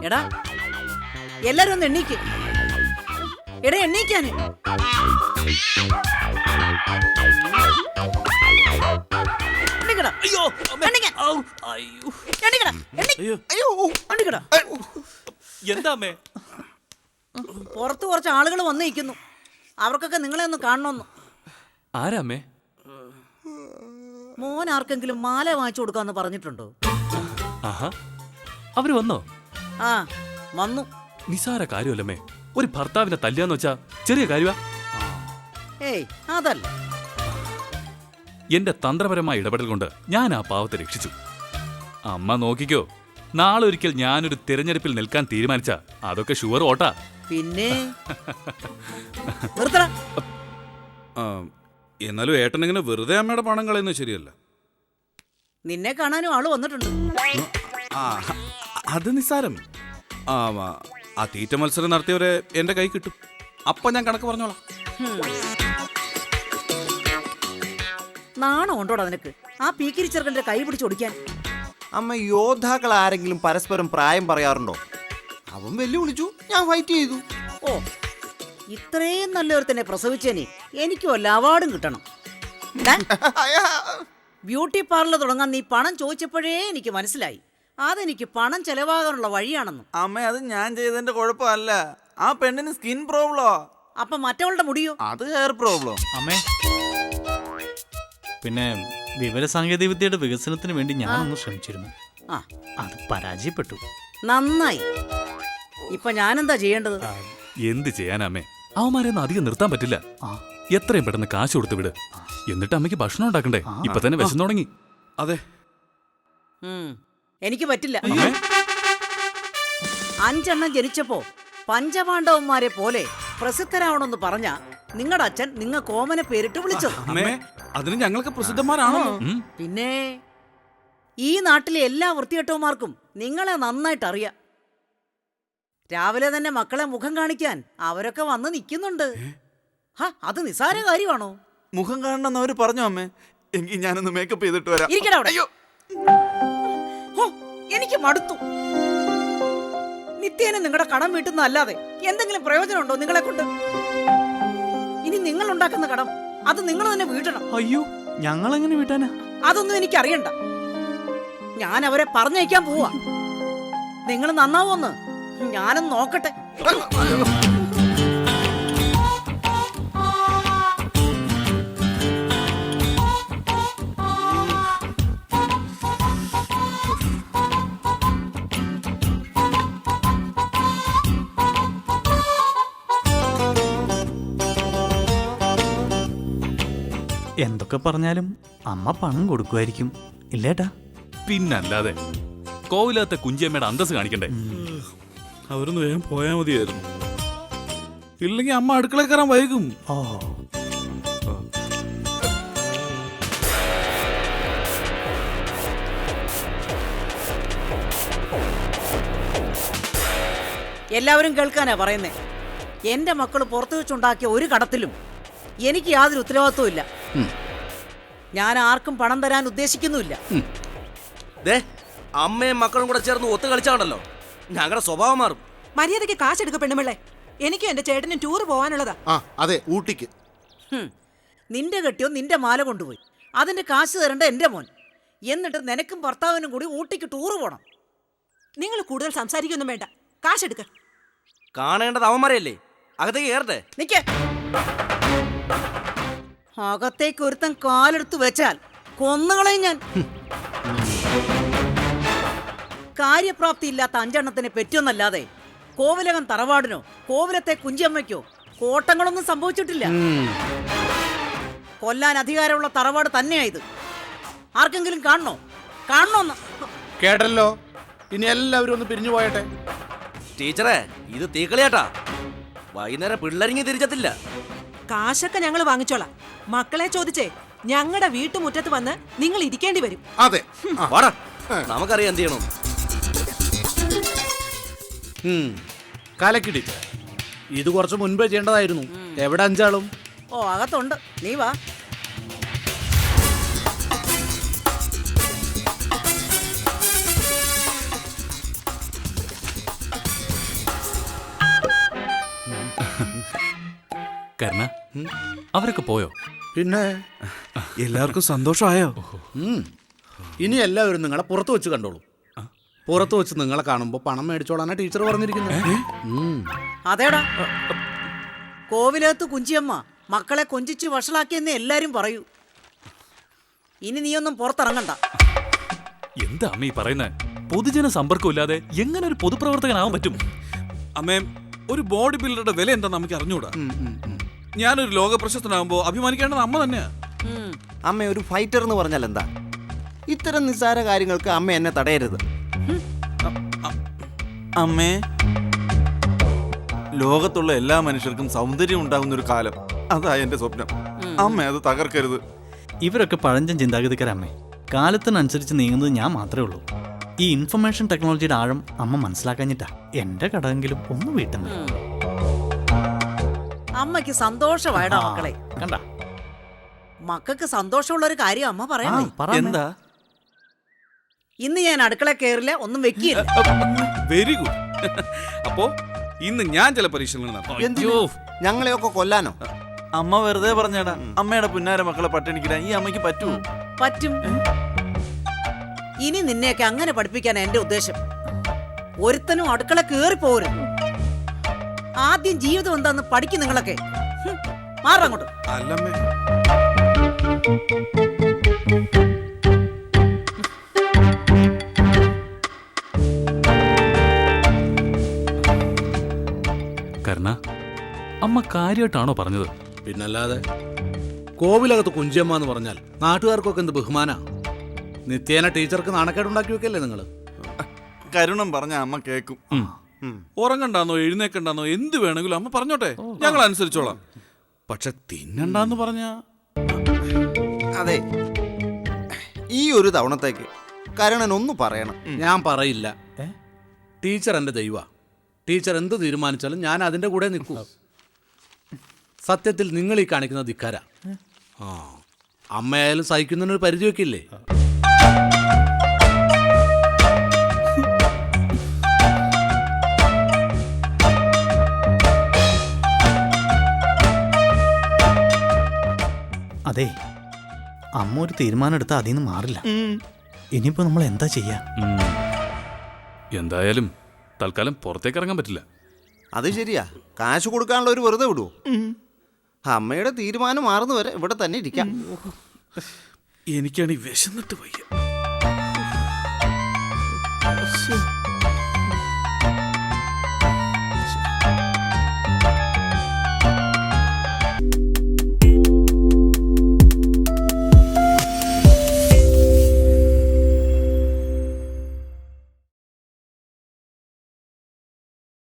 എടാ എല്ലാരും ഒന്ന് എണ്ണീക്ക്. എടാ എണ്ണീക്കാന്. എന്താ അമ്മേ? പുറത്ത് കുറച്ച് ആളുകൾ വന്നു നിൽക്കുന്നു. അവർക്കൊക്കെ നിങ്ങളെ ഒന്ന് കാണണമെന്ന്. ആരാ അമ്മേ? മോൻ ആർക്കെങ്കിലും മാല വാങ്ങിച്ചു കൊടുക്കാന്ന് പറഞ്ഞിട്ടുണ്ടോ? ആഹാ, അവര് വന്നോ? ആ വന്നു. നിസാര കാര്യമല്ലമ്മേ. ഒരു ഭർത്താവിനെ തല്ലിയാന്ന് വെച്ചാ ചെറിയ കാര്യമാ? ഏയ് അതല്ല. എന്റെ തന്ത്രപരമായ ഇടപെടൽ കൊണ്ട് ഞാൻ ആ പാവത്തെ രക്ഷിച്ചു. അമ്മ നോക്കിക്കോ, നാളെ ഒരിക്കൽ ഞാനൊരു തിരഞ്ഞെടുപ്പിൽ നിൽക്കാൻ തീരുമാനിച്ച അതൊക്കെ ഷുവർ ഓട്ടാ. പിന്നെ നിർത്തടാ. എന്നാലും ഏട്ടനിങ്ങനെ വെറുതെ അമ്മയുടെ പണം കളയുന്നത് ശരിയല്ല. നിന്നെ കാണാനും ആള് വന്നിട്ടുണ്ട്. അത് നിസ്സാരം. ആ തീറ്റ മത്സരം നടത്തിയവരെ എന്റെ കൈ കിട്ടും. അപ്പൊ ഞാൻ കണക്ക് പറഞ്ഞോളാം. നാണം ഉണ്ടോടാ നിനക്ക്? ആ പീക്കിരി ചെറുക്കന്റെ കൈ പിടിച്ചൊടിക്കാൻ. അമ്മ, യോദ്ധാക്കൾ ആരെങ്കിലും പരസ്പരം പ്രായം പറയാറുണ്ടോ? അവൻ വെല്ലുവിളിച്ചു, ഞാൻ ഫൈറ്റ് ചെയ്തു. ഓ, ഇത്രയും നല്ലൊരു തന്നെ പ്രസവിച്ചേനെ എനിക്ക് വല്ല അവാർഡും കിട്ടണം. ബ്യൂട്ടി പാർലർ തുടങ്ങാൻ നീ പണം ചോദിച്ചപ്പോഴേ എനിക്ക് മനസ്സിലായി അതെനിക്ക് പണം ചെലവാകാനുള്ള വഴിയാണെന്ന്. അമ്മ, അത് ഞാൻ ചെയ്തതിന്റെ കുഴപ്പമല്ല. ആ പെണ്ണിന് സ്കിൻ പ്രോബ്ലോ. അപ്പൊ മറ്റവളുടെ മുടിയോ? അത് ഹെയർ പ്രോബ്ലം. അമ്മേ, പിന്നെ വിവരസാങ്കേതിക വിദ്യയുടെ വികസനത്തിന് വേണ്ടി ഞാനൊന്ന് ശ്രമിച്ചിരുന്നു. അത് പരാജയപ്പെട്ടു. നന്നായി. ഇപ്പൊ ഞാനെന്താ ചെയ്യേണ്ടത്? എന്ത് ചെയ്യാനമ്മേ, അവന്മാരെയൊന്നും അധികം നിർത്താൻ പറ്റില്ല. എത്രയും പെട്ടെന്ന് കാശ് കൊടുത്ത് വിട്. എന്നിട്ട് അമ്മയ്ക്ക് ഭക്ഷണം ഉണ്ടാക്കണ്ടേ? ഇപ്പൊ തന്നെ വിശന്നു തുടങ്ങി. അതെ, എനിക്ക് പറ്റില്ല. 5 എണ്ണം ജനിച്ചപ്പോ പഞ്ചപാണ്ഡവന്മാരെ പോലെ പ്രസിദ്ധരാവണമെന്ന് പറഞ്ഞ നിങ്ങളുടെ അച്ഛൻ നിങ്ങൾക്ക് ഓമന പേരിട്ട് വിളിച്ചത്. അമ്മേ, അതിന് ഞങ്ങൾക്ക് പ്രസിദ്ധന്മാരാണോ? പിന്നെ ഈ നാട്ടിലെ എല്ലാ വൃത്തികെട്ടവന്മാർക്കും നിങ്ങളെ നന്നായിട്ട് അറിയാം. രാവിലെ തന്നെ മക്കളെ മുഖം കാണിക്കാൻ അവരൊക്കെ വന്ന് നിൽക്കുന്നുണ്ട്. അത് നിസാര കാര്യമാണോ? മുഖം കാണണമെന്ന് അവര് പറഞ്ഞോ അമ്മേ? എങ്കിൽ ഞാനൊന്ന് മേക്കപ്പ് ചെയ്തിട്ട് വരാം. അയ്യോ, എനിക്ക് മടുത്തു. നിത്യേന നിങ്ങളുടെ കടം വീട്ടുന്ന അല്ലാതെ എന്തെങ്കിലും പ്രയോജനമുണ്ടോ നിങ്ങളെ കൊണ്ട്? ഇനി നിങ്ങൾ ഉണ്ടാക്കുന്ന കടം അത് നിങ്ങൾ തന്നെ വീട്ടണം. അയ്യോ, ഞങ്ങൾ എങ്ങനെ വീട്ടാനാ? അതൊന്നും എനിക്കറിയണ്ട. ഞാൻ അവരെ പറഞ്ഞയക്കാൻ പോവാ. നിങ്ങൾ നന്നാവോന്ന് ഞാനൊന്ന് നോക്കട്ടെ. എന്തൊക്കെ പറഞ്ഞാലും അമ്മ പണം കൊടുക്കുമായിരിക്കും ഇല്ലേട്ടാ? പിന്നല്ലാതെ കോവിലത്തെ കുഞ്ചിയമ്മയുടെ അന്തസ് കാണിക്കണ്ടേ? അവരൊന്ന് വേഗം പോയാൽ മതിയായിരുന്നു. ഇല്ലെങ്കിൽ അമ്മ അടുക്കളയിൽ കയറാൻ വൈകും. എല്ലാവരും കേൾക്കാനാ പറയുന്നേ. എന്റെ മക്കൾ പുറത്തു വെച്ചുണ്ടാക്കിയ ഒരു കടത്തിലും എനിക്ക് യാതൊരു ഉത്തരവാദിത്വവും ഇല്ല. ഞാൻ ആർക്കും പണം തരാൻ ഉദ്ദേശിക്കുന്നുമില്ല. അമ്മയും മക്കളും കൂടെ ചേർന്ന് ഒത്തു കളിച്ചാണല്ലോ ഞങ്ങളുടെ സ്വഭാവം മാറും. മര്യാദയ്ക്ക് കാശെടുക്ക പെണ്ണുമ്പിള്ളേ. എനിക്കും എന്റെ ചേട്ടനും ടൂർ പോവാനുള്ളതാ. അതെ, ഊട്ടിക്ക്. നിന്റെ കെട്ടിയോ നിന്റെ മാല കൊണ്ടുപോയി. അതിന്റെ കാശ് തരണ്ട എന്റെ മോൻ. എന്നിട്ട് നിനക്കും ഭർത്താവിനും കൂടി ഊട്ടിക്ക് ടൂർ പോണം. നിങ്ങൾ കൂടുതൽ സംസാരിക്കൊന്നും വേണ്ട. കാശെടുക്ക. കാണേണ്ടത് അവന്മാരെയല്ലേ? അകത്തേക്ക് കയറട്ടെ. നിക്ക്. അകത്തേക്ക് ഒരുത്തൻ കാലെടുത്ത് വെച്ചാൽ കൊന്നുകളയും ഞാൻ. കാര്യപ്രാപ്തി ഇല്ലാത്ത 5 എണ്ണത്തിനെ പറ്റിയൊന്നല്ലാതെ കോവിലകം തറവാടിനോ കോവിലത്തെ കുഞ്ചിയമ്മയ്ക്കോ കോട്ടങ്ങളൊന്നും സംഭവിച്ചിട്ടില്ല. കൊല്ലാൻ അധികാരമുള്ള തറവാട് തന്നെയായത്. ആർക്കെങ്കിലും കാണണോന്ന് കേട്ടല്ലോ. ഇനി എല്ലാവരും ഒന്ന് പിരിഞ്ഞു പോയട്ടെ. ടീച്ചറെ, ഇത് തീക്കളിയാട്ടാ. വൈകുന്നേരം പിള്ളേരിങ്ങി തിരിച്ചെത്തില്ല. കാശൊക്കെ ഞങ്ങൾ വാങ്ങിച്ചോളാം. മക്കളെ ചോദിച്ചേ ഞങ്ങളുടെ വീട്ടുമുറ്റത്ത് വന്ന് നിങ്ങൾ ഇരിക്കേണ്ടി വരും. അതെ, വാടാ, നമുക്കറിയാം എന്ത് ചെയ്യണം. കലക്കി ടീച്ചർ, ഇത് കുറച്ച് മുൻപേ ചെയ്യേണ്ടതായിരുന്നു. എവിടെ 5 ആളും? ഓ, അകത്തുണ്ട്. നീ വാ. കരുണ അവരൊക്കെ പോയോ? പിന്നെ എല്ലാവർക്കും സന്തോഷമായോ? ഇനി എല്ലാവരും നിങ്ങളെ പുറത്ത് വെച്ച് കണ്ടോളൂ. പുറത്ത് വെച്ച് നിങ്ങളെ കാണുമ്പോൾ പണം മേടിച്ചോളാനാ ടീച്ചർ പറഞ്ഞിരിക്കുന്നത്. അതേടാ, കോവിലകത്ത് കുഞ്ചിയമ്മ മക്കളെ കൊഞ്ചിച്ച് വഷളാക്കിയെന്ന് എല്ലാരും പറയൂ. ഇനി നീയൊന്നും പുറത്തിറങ്ങണ്ട. എന്താ അമ്മ ഈ പറയുന്നത്? പൊതുജന സമ്പർക്കമില്ലാതെ എങ്ങനെ ഒരു പൊതുപ്രവർത്തകനാവാൻ പറ്റും? അമ്മേ, ഒരു ബോഡി ബിൽഡറുടെ വില എന്താ നമുക്ക് അറിഞ്ഞൂടാ. ഞാനൊരു ലോക പ്രശസ്തനാകുമ്പോ അഭിമാനിക്കേണ്ടത് അമ്മ തന്നെയാ. അമ്മ ഒരു ഫൈറ്റർ എന്ന് പറഞ്ഞാൽ എന്താ? ഇത്തരം നിസ്സാര കാര്യങ്ങൾക്ക് അമ്മ എന്നെ തടയരുത്. അമ്മേ, ലോകത്തുള്ള എല്ലാ മനുഷ്യർക്കും സൗന്ദര്യം ഉണ്ടാകുന്ന ഒരു കാലം, അതാ എന്റെ സ്വപ്നം. അമ്മ അത് തകർക്കരുത്. ഇവരൊക്കെ പഴഞ്ചൻ ചിന്താഗതിക്കാരമ്മേ. കാലത്തിനനുസരിച്ച് നീങ്ങുന്നത് ഞാൻ മാത്രമേ ഉള്ളൂ. ഈ ഇൻഫർമേഷൻ ടെക്നോളജിയുടെ ആഴം അമ്മ മനസ്സിലാക്കാഞ്ഞിട്ടാ എന്റെ കടമെങ്കിലും ഒന്ന് വീട്ടുന്നു. അമ്മയ്ക്ക് സന്തോഷമായിടാ മക്കളെ. കണ്ട മക്കൾക്ക് സന്തോഷമുള്ള ഒരു കാര്യം അമ്മ പറയണേ. എന്താ? ഇന്ന് ഞാൻ അടുക്കള കയറില്ല, ഒന്നും വെക്കില്ല. Very good. അപ്പോ ഇന്ന് ഞാൻ ചില പരീക്ഷണങ്ങൾ നടത്താം. എന്തിനു? ഞങ്ങളെയൊക്കെ കൊല്ലാനോ? അമ്മ വെറുതെ പറഞ്ഞേടാ. അമ്മയുടെ പുന്നാര മക്കളെ പട്ടിണിക്കിടാൻ ഈ അമ്മയ്ക്ക് പറ്റുമോ? പറ്റും. ഇനി നിന്നെയൊക്കെ അങ്ങനെ പഠിപ്പിക്കാൻ എന്റെ ഉദ്ദേശം. ഒരുത്തനും അടുക്കള കേറി പോരും. ആദ്യം ജീവിതം എന്താന്ന് പഠിക്കും നിങ്ങളൊക്കെ. മാറങ്ങോട്ട്. അല്ലമ്മേ, കരുണ, അമ്മ കാര്യമായിട്ടാണോ പറഞ്ഞത്? പിന്നല്ലാതെ കോവിലകത്ത് കുഞ്ചിയമ്മ എന്ന് പറഞ്ഞാൽ നാട്ടുകാർക്കൊക്കെ എന്ത് ബഹുമാനാ. നിത്യേന ടീച്ചർക്ക് നാണക്കേടുണ്ടാക്കി വെക്കല്ലേ നിങ്ങൾ? കരുണം പറഞ്ഞ അമ്മ കേക്കും. ഉറങ്ങണ്ടാന്നോ എഴുന്നേക്കണ്ടാന്നോ എന്ത് വേണമെങ്കിലും അമ്മ പറഞ്ഞോട്ടെ, ഞങ്ങൾ അനുസരിച്ചോളാം. പക്ഷെ തിന്നണ്ടാന്ന് പറഞ്ഞ അതെ, ഈ ഒരു തവണത്തേക്ക് കരുണൻ ഒന്ന് പറയണം. ഞാൻ പറയില്ല. ടീച്ചർ എൻ്റെ ദൈവ. ടീച്ചർ എന്ത് തീരുമാനിച്ചാലും ഞാൻ അതിൻ്റെ കൂടെ നിൽക്കൂ. സത്യത്തിൽ നിങ്ങൾ ഈ കാണിക്കുന്ന ധിക്കാര. അമ്മയായാലും സഹിക്കുന്നതിനൊരു പരിധി വെക്കില്ലേ? അതെ, അമ്മ ഒരു തീരുമാനം എടുത്താൽ അതിൽ നിന്ന് മാറില്ല. ഇനിയിപ്പോ നമ്മൾ എന്താ ചെയ്യാ? എന്തായാലും തൽക്കാലം പുറത്തേക്ക് ഇറങ്ങാൻ പറ്റില്ല. അത് ശരിയാ, കാശ് കൊടുക്കാനുള്ള ഒരു വെറുതെ വിടുവോ? അമ്മയുടെ തീരുമാനം മാറുന്നവരെ ഇവിടെ തന്നെ ഇരിക്കാം. എനിക്കാണ് ഈ വിശന്നിട്ട് വയ്യ.